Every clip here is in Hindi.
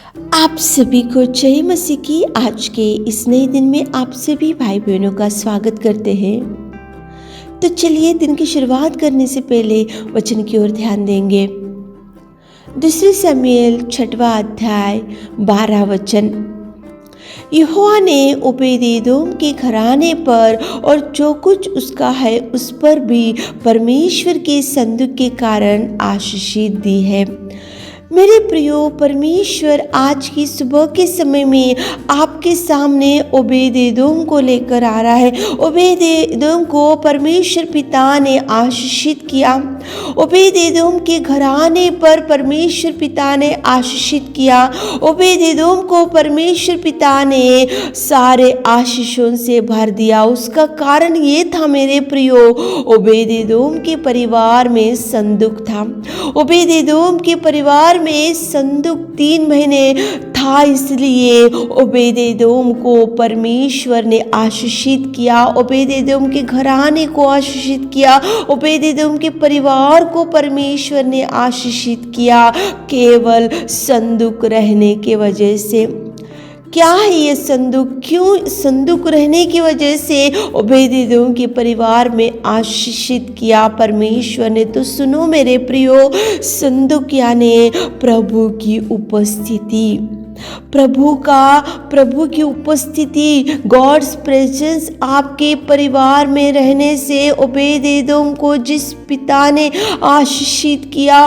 आप सभी को जय मसीह की आज के इस नए दिन में आप सभी भाई बहनों का स्वागत करते हैं। तो चलिए दिन की शुरुआत करने से पहले वचन की ओर ध्यान देंगे। दूसरी शमूएल 6वां अध्याय 12 वचन। यहोवा ने ओबेदेदोम के घराने पर और जो कुछ उसका है उस पर भी परमेश्वर के संदूक के कारण आशीष दी है। मेरे प्रियो, परमेश्वर आज की सुबह के समय में आपके सामने ओबेदेदोम को लेकर आ रहा है। ओबेदेदोम को परमेश्वर पिता ने आशीषित किया। ओबेदेदोम के घराने पर परमेश्वर पिता ने आशीषित किया। ओबेदेदोम को परमेश्वर पिता ने सारे आशीषों से भर दिया। उसका कारण ये था मेरे प्रियो, ओबेदेदोम के परिवार में संदूक था। ओबेदेदोम के परिवार में संदूक 3 महीने था, इसलिए ओबेदेदोम को परमेश्वर ने आशीषित किया। ओबेदेदोम के घराने को आशीषित किया। ओबेदेदोम के परिवार को परमेश्वर ने आशीषित किया, केवल संदूक रहने के वजह से। क्या है ये संदूक? क्यों संदूक रहने की वजह से ओबेदेदोम के परिवार में आशीषित किया परमेश्वर ने? तो सुनो मेरे प्रियो, संदूक यानी प्रभु की उपस्थिति। प्रभु की उपस्थिति, गॉड्स प्रेजेंस आपके परिवार में रहने से ओबेदेदोम को जिस पिता ने आशीषित किया,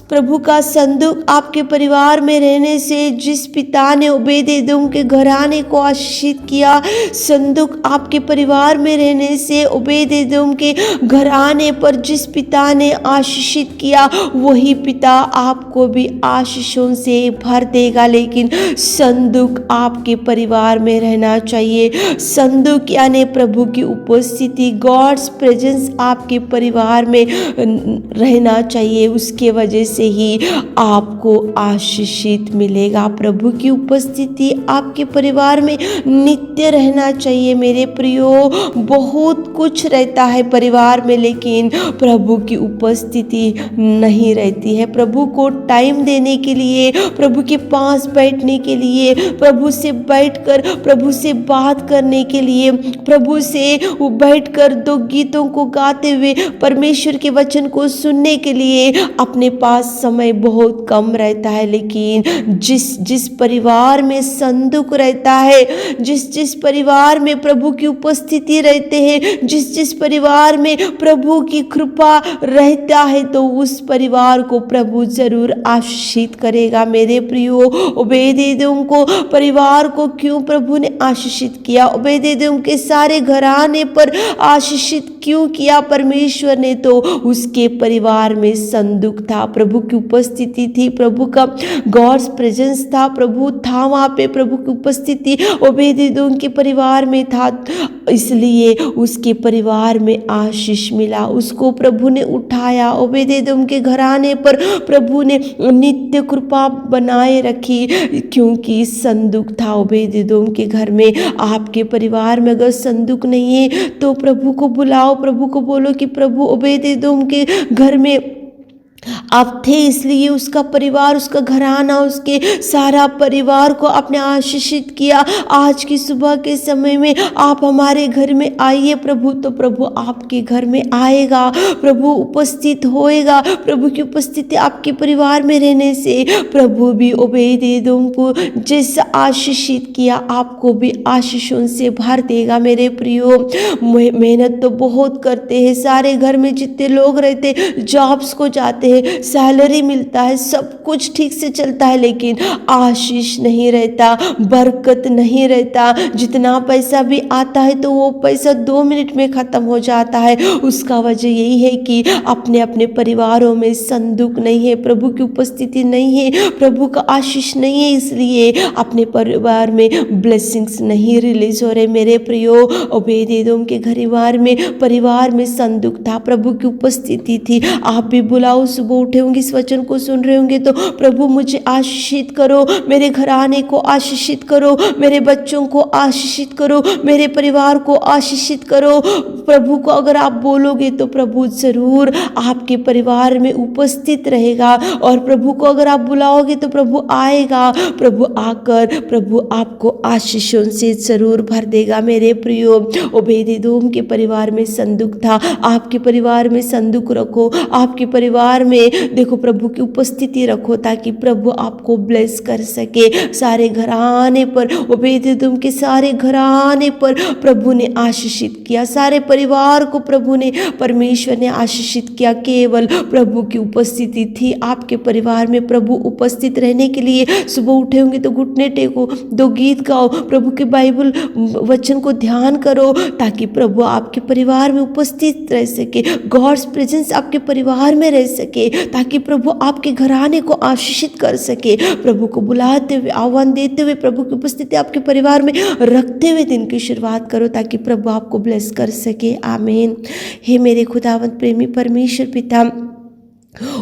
प्रभु का संदूक आपके परिवार में रहने से जिस पिता ने ओबेदेदोम के घराने को आशीषित किया, संदूक आपके परिवार में रहने से ओबेदेदोम के घराने पर जिस पिता ने आशीषित किया, वही पिता आपको भी आशीषों से भर देगा। लेकिन संदूक आपके परिवार में रहना चाहिए। संदूक यानी प्रभु की उपस्थिति, गॉड्स प्रेजेंस आपके परिवार में रहना चाहिए। उसके वजह से ही आपको आशीषित मिलेगा। प्रभु की उपस्थिति आपके परिवार में नित्य रहना चाहिए। मेरे प्रियो, बहुत कुछ रहता है परिवार में, लेकिन प्रभु की उपस्थिति नहीं रहती है। प्रभु को टाइम देने के लिए, प्रभु के पास बैठने के लिए, प्रभु से बैठकर प्रभु से बात करने के लिए, प्रभु से बैठकर 2 गीतों को गाते हुए परमेश्वर के वचन को सुनने के लिए अपने पास समय बहुत कम रहता है। लेकिन जिस परिवार में संदूक रहता है, जिस परिवार में प्रभु की उपस्थिति रहते हैं, जिस परिवार में प्रभु की कृपा रहता है, तो उस परिवार को प्रभु जरूर आशीषित करेगा। मेरे प्रियो, ओबेदेदोम को परिवार को क्यों प्रभु ने आशीषित किया? ओबेदेदोम के सारे घराने पर आशीषित क्यों किया परमेश्वर ने? तो उसके परिवार में संदूक था, प्रभु की उपस्थिति थी, प्रभु का गॉड्स प्रेजेंस था, प्रभु था वहाँ पे। प्रभु की उपस्थिति ओबेदेदोम के परिवार में था, इसलिए उसके परिवार में आशीष मिला। उसको प्रभु ने उठाया। ओबेदेदोम के घराने पर प्रभु ने नित्य कृपा बनाए रखी, क्योंकि संदूक था ओबेदेदोम के घर में। आपके परिवार में अगर संदूक नहीं है तो प्रभु को बुलाओ, प्रभु को बोलो कि प्रभु, ओबेदेदोम के घर में आप थे, इसलिए उसका परिवार, उसका घराना, उसके सारा परिवार को आपने आशीषित किया। आज की सुबह के समय में आप हमारे घर में आइए प्रभु, तो प्रभु आपके घर में आएगा, प्रभु उपस्थित होएगा। प्रभु की उपस्थिति आपके परिवार में रहने से प्रभु भी ओबेदेदोम को जैसा आशीषित किया, आपको भी आशीषों से भर देगा। मेरे प्रियो, मेहनत तो बहुत करते हैं, सारे घर में जितने लोग रहते, जॉब्स को जाते, सैलरी मिलता है, सब कुछ ठीक से चलता है, लेकिन आशीष नहीं रहता, बरकत नहीं रहता। जितना पैसा भी आता है तो वो पैसा 2 मिनट में खत्म हो जाता है। उसका वजह यही है कि अपने अपने परिवारों में संदूक नहीं है, प्रभु की उपस्थिति नहीं है, प्रभु का आशीष नहीं है, इसलिए अपने परिवार में ब्लेसिंग्स नहीं रिलीज हो रहे। मेरे प्रियो, ओबेदेदोम के परिवार में संदूक था, प्रभु की उपस्थिति थी। आप भी बुलाओ सुबह उठे होंगे, इस वचन को सुन रहे होंगे तो प्रभु मुझे आशीषित करो, मेरे घराने को आशीषित करो, मेरे बच्चों को आशीषित करो, मेरे परिवार को आशीषित करो। प्रभु को अगर आप बोलोगे तो प्रभु ज़रूर आपके परिवार में उपस्थित रहेगा, और प्रभु को अगर आप बुलाओगे तो प्रभु आएगा। प्रभु आकर प्रभु आपको आशीषों से ज़रूर भर देगा। मेरे प्रियो, ओबेदेदोम के परिवार में संदूक था, आपके परिवार में संदूक रखो, आपके परिवार में देखो प्रभु की उपस्थिति रखो, ताकि प्रभु आपको ब्लेस कर सके। सारे घराने पर, ओबेदेदोम के सारे घराने पर प्रभु ने आशीषित किया, सारे परिवार को प्रभु ने, परमेश्वर ने आशीषित किया। केवल प्रभु की उपस्थिति थी आपके परिवार में। प्रभु उपस्थित रहने के लिए सुबह उठे होंगे तो घुटने टेको, दो गीत गाओ, प्रभु के बाइबल वचन को ध्यान करो, ताकि प्रभु आपके परिवार में उपस्थित रह सके। गॉड्स प्रेजेंस आपके परिवार में रह सके, ताकि प्रभु आपके घराने को आशीषित कर सके। प्रभु को बुलाते हुए, आह्वान देते हुए, प्रभु की उपस्थिति आपके परिवार में रखते हुए दिन की शुरुआत करो, ताकि प्रभु आपको ब्लेस कर सके। आमीन। हे मेरे खुदावंत प्रेमी परमेश्वर पिता,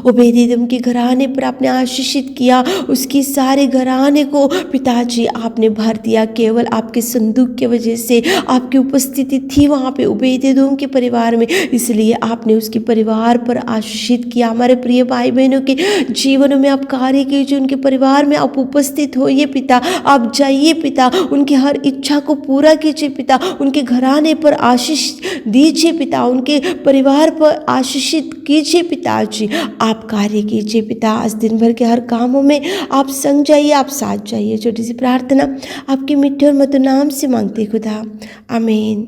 ओबेदेदोम के घराने पर आपने आशीषित किया, उसकी सारे घराने को पिताजी आपने भर दिया। केवल आपके संदूक के वजह से आपकी उपस्थिति थी वहाँ पे ओबेदेदोम के परिवार में, इसलिए आपने उसके परिवार पर आशीषित किया। हमारे प्रिय भाई बहनों के जीवनों में आप कार्य कीजिए, उनके परिवार में आप उपस्थित होइए पिता, आप जाइए पिता, उनकी हर इच्छा को पूरा कीजिए पिता, उनके घराने पर आशीष दीजिए पिता, उनके परिवार पर आशीषित कीजिए पिताजी। आप कार्य कीजिए पिता, आज दिन भर के हर कामों में आप संग जाइए, आप साथ जाइए। छोटी सी प्रार्थना आपके मिठे और मधुर नाम से मांगते खुदा, आमीन।